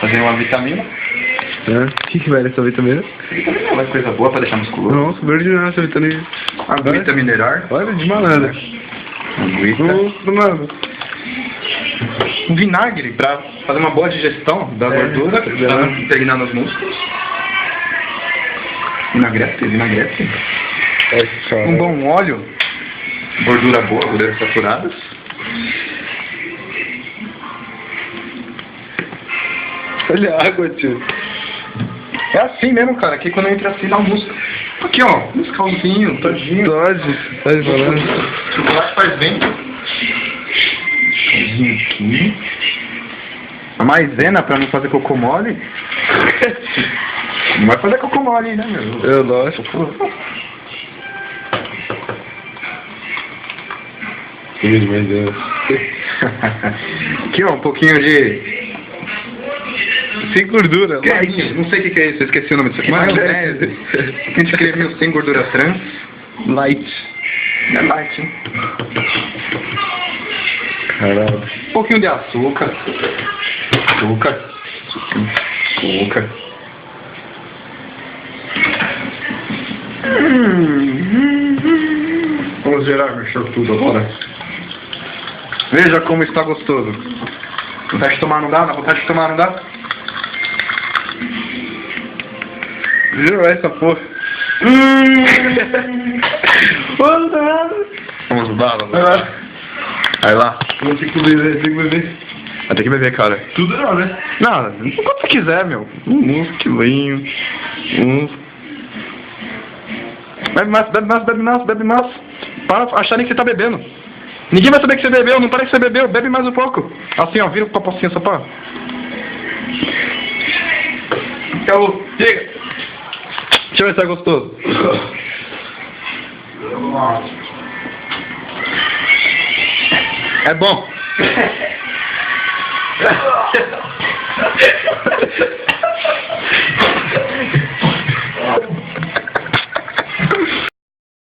Fazer uma vitamina. O que vai nessa vitamina? Vitamina vai coisa boa pra deixar musculoso. Nossa, verde não, essa vitamina. Aguita mineral. Olha, de malandro. Aguita. Do nada. Um vinagre pra fazer uma boa digestão da gordura, pra não impregnar nos músculos. Vinagrete. Um bom óleo. Gordura boa, gorduras saturadas. Olha a água, tio. É assim mesmo, cara, aqui quando entra assim dá um músculo. Aqui, ó, muscalzinho, todinho. Pode falando. Chocolate faz bem. Aqui. A maisena pra não fazer cocô mole. Não vai fazer cocô mole, né, meu? Eu gosto. Aqui, ó, um pouquinho de... Sem gordura. Creminho, não sei o que é isso, eu esqueci o nome disso aqui. Maionese. Um pouquinho de creminho sem gordura trans. Light. É light, hein? Caralho. Um pouquinho de açúcar. Açúcar. Vamos gerar, mexer tudo agora. Veja como está gostoso. Vontade de tomar não dá? Dá vontade de tomar não dá? Viu essa porra? Vamos lá, Vai lá. Tem que beber. Vai ter que beber, cara. Tudo não, né? Não, quanto você quiser, meu. Quilinho. Bebe mais. Para acharem que você tá bebendo. Ninguém vai saber que você bebeu, não parece que você bebeu. Bebe mais um pouco. Assim, ó, vira o copo assim, só pra... Acabou. Chega. Deixa eu ver se é gostoso. É bom.